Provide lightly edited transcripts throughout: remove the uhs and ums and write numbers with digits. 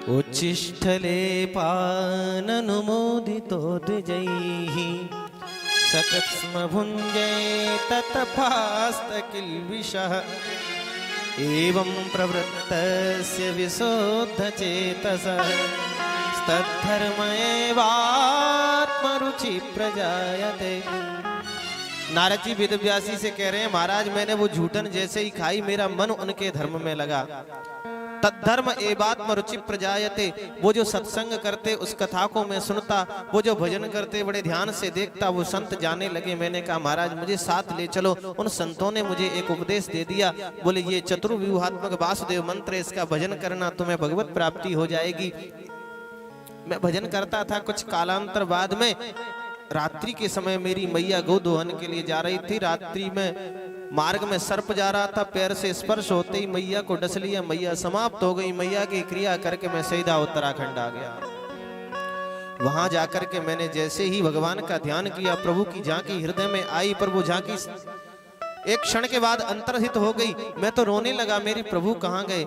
उच्छिष्टले पाननुमोदितो द्विजैः सकस्म भुञ्जे ततपास्तकिल्बिषः एवं प्रवृत्तस्य विशुद्धचेतसः तद्धर्मैवात्मरुचि प्रजायते। नारद जी वेद व्यासी से कह रहे हैं, महाराज मैंने वो झूठन जैसे ही खाई, मेरा मन उनके धर्म में लगा। तद्धर्म एवात्म रुचि प्रजायते, वो जो सत्संग करते उस कथा को मैं सुनता, वो जो भजन करते बड़े ध्यान से देखता, वो संत जाने लगे। मैंने कहा महाराज मुझे साथ ले चलो। उन संतों ने मुझे एक उपदेश दे दिया, बोले ये चतुर्व्यूहात्मक वासुदेव मंत्र, इसका भजन करना तुम्हें भगवत प्राप्ति हो जाएगी। मैं भजन करता था। कुछ कालांतर बाद में रात्रि के समय मेरी मैया गौ दोहन के लिए जा रही थी। रात्रि में मार्ग में सर्प जा रहा था, पैर से स्पर्श होते ही मैया को डस लिया। मैया समाप्त हो गई। मैया की क्रिया करके मैं सीधा उत्तराखंड आ गया। वहां जाकर के मैंने जैसे ही भगवान का ध्यान किया, प्रभु की झांकी हृदय में आई, पर वो झांकी एक क्षण के बाद अंतर्हित हो गई। मैं तो रोने लगा, मेरी प्रभु कहाँ गए।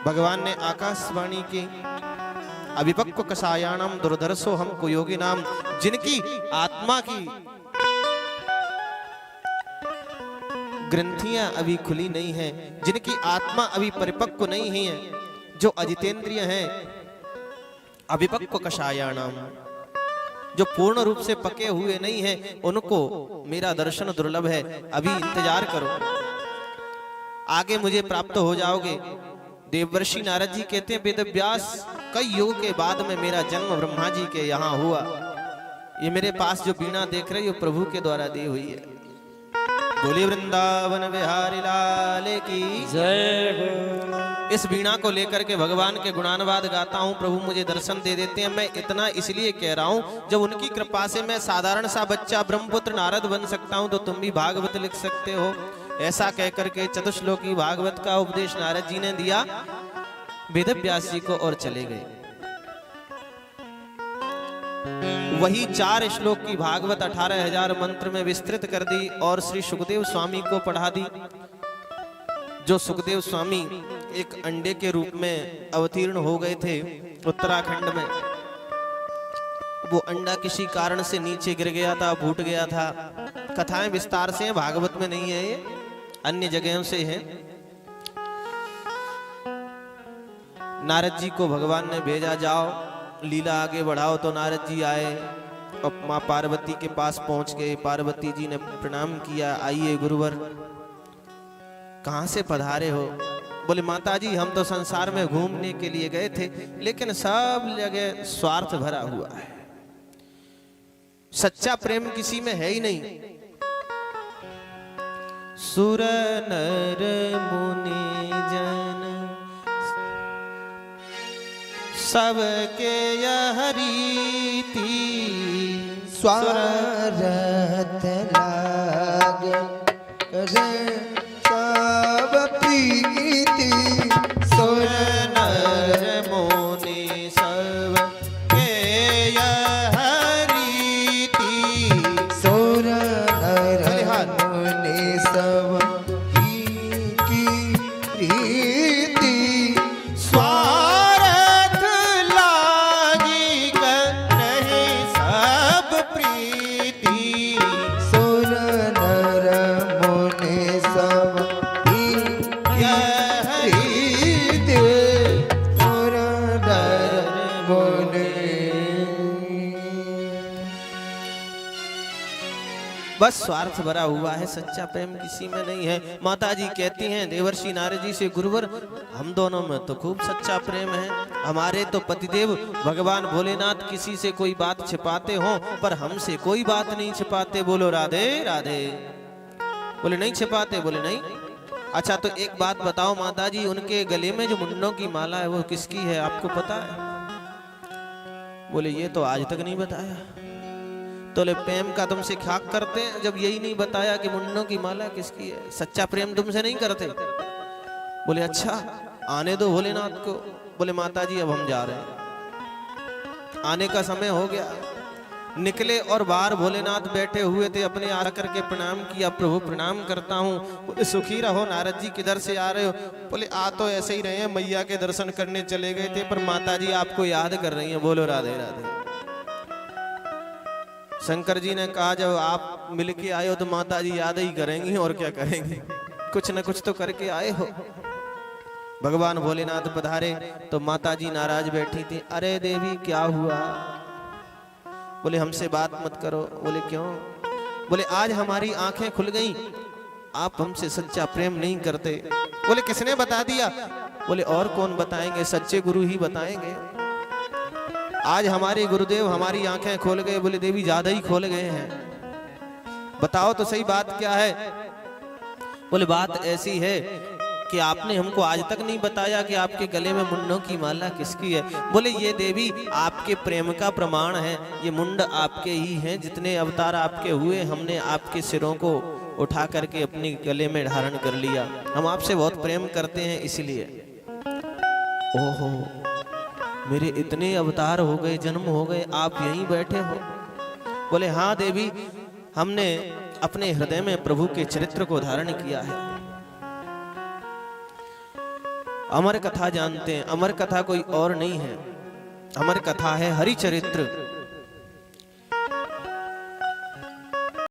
भगवान ने आकाशवाणी की, अभिपक्व कषायाणम दुर्धर्षो हमको योगी नाम, जिनकी आत्मा की ग्रंथियां अभी खुली नहीं हैं, जिनकी आत्मा अभी परिपक्व नहीं है, जो अजितेंद्रिय हैं, अभिपक्व कषायाणम, जो पूर्ण रूप से पके हुए नहीं हैं, उनको मेरा दर्शन दुर्लभ है। अभी इंतजार करो, आगे मुझे प्राप्त हो जाओगे। देवर्षि नारद जी कहते हैं, वेद व्यास कई युग के बाद में मेरा जन्म ब्रह्मा जी के यहाँ हुआ। ये मेरे पास जो वीणा देख रहे हो प्रभु के द्वारा दी हुई है। बोली वृंदावन बिहारी लाल की जय हो। इस वीणा को लेकर के भगवान के गुणानुवाद गाता हूँ, प्रभु मुझे दर्शन दे देते हैं। मैं इतना इसलिए कह रहा हूँ, जब उनकी कृपा से मैं साधारण सा बच्चा ब्रह्मपुत्र नारद बन सकता हूँ, तो तुम भी भागवत लिख सकते हो। ऐसा कहकर के चतुश्लोकी भागवत का उपदेश नारद जी ने दिया वेद व्यास जी को और चले गए। वही 4 श्लोक की भागवत 18,000 मंत्र में विस्तृत कर दी और श्री सुखदेव स्वामी को पढ़ा दी। जो सुखदेव स्वामी एक अंडे के रूप में अवतीर्ण हो गए थे उत्तराखंड में। वो अंडा किसी कारण से नीचे गिर गया था, फूट गया था। कथाएं विस्तार से हैं, भागवत में नहीं है, ये अन्य जगहों से है। नारद जी को भगवान ने भेजा, जाओ लीला आगे बढ़ाओ। तो नारद जी आए और माँ पार्वती के पास पहुंच गए। पार्वती जी ने प्रणाम किया, आइए गुरुवर, कहाँ से पधारे हो। बोले माता जी हम तो संसार में घूमने के लिए गए थे, लेकिन सब जगह स्वार्थ भरा हुआ है, सच्चा प्रेम किसी में है ही नहीं। सुर नर मुनि जन सबके यह रीति, स्वार्थ लाग करे सब प्रीति। सुर नर मुनि सबके यह रीति, सुर नर मुनि सब की रीति। स्वार्थ लागी करे सब प्रीति। सुर नर मुनि सब की यह रीति। सुर नर मुनि। बस स्वार्थ भरा हुआ है, सच्चा प्रेम किसी में नहीं है। माता जी कहती हैं देवर्षि नारद जी से, गुरुवर हम दोनों में तो खूब सच्चा प्रेम है। हमारे तो पतिदेव भगवान भोलेनाथ किसी से कोई बात छिपाते हो, पर हमसे कोई बात नहीं छिपाते। बोलो राधे राधे। बोले नहीं छिपाते। बोले नहीं। अच्छा तो एक बात बताओ माता जी, उनके गले में जो मुंडों की माला है वो किसकी है, आपको पता है। बोले ये तो आज तक नहीं बताया। तो ले प्रेम का तुमसे ख्याक करते हैं जब यही नहीं बताया कि मुंडों की माला किसकी है। सच्चा प्रेम तुमसे नहीं करते। बोले अच्छा आने दो भोलेनाथ को। बोले माता जी अब हम जा रहे हैं, आने का समय हो गया। निकले और बाहर भोलेनाथ बैठे हुए थे, अपने आकर के प्रणाम किया, प्रभु प्रणाम करता हूँ। बोले सुखी रहो नारद जी, किधर से आ रहे हो? बोले आ तो ऐसे ही रहे हैं, मैया के दर्शन करने चले गए थे, पर माता जी आपको याद कर रही हैं। बोलो राधे राधे। शंकर जी ने कहा जब आप मिल के आए हो तो माता जी याद ही करेंगी, और क्या करेंगी, कुछ न कुछ तो करके आए हो। भगवान भोलेनाथ पधारे तो माता जी नाराज बैठी थी। अरे देवी क्या हुआ? बोले हमसे बात मत करो। बोले क्यों? बोले आज हमारी आंखें खुल गईं, आप हमसे सच्चा प्रेम नहीं करते। बोले किसने बता दिया? बोले और कौन बताएंगे, सच्चे गुरु ही बताएंगे। आज हमारे गुरुदेव हमारी आंखें खोल गए। बोले देवी ज्यादा ही खोल गए हैं, बताओ तो सही बात क्या है? बोले बात ऐसी है कि आपने हमको आज तक नहीं बताया कि आपके गले में मुंडों की माला किसकी है। बोले ये देवी आपके प्रेम का प्रमाण है, ये मुंड आपके ही हैं, जितने अवतार आपके हुए हमने आपके सिरों को उठा करके अपने गले में धारण कर लिया, हम आपसे बहुत प्रेम करते हैं इसलिए। ओहो मेरे इतने अवतार हो गए, जन्म हो गए, आप यहीं बैठे हो? बोले हाँ देवी, हमने अपने हृदय में प्रभु के चरित्र को धारण किया है। अमर कथा जानते हैं, अमर कथा कोई और नहीं है, अमर कथा है हरि चरित्र।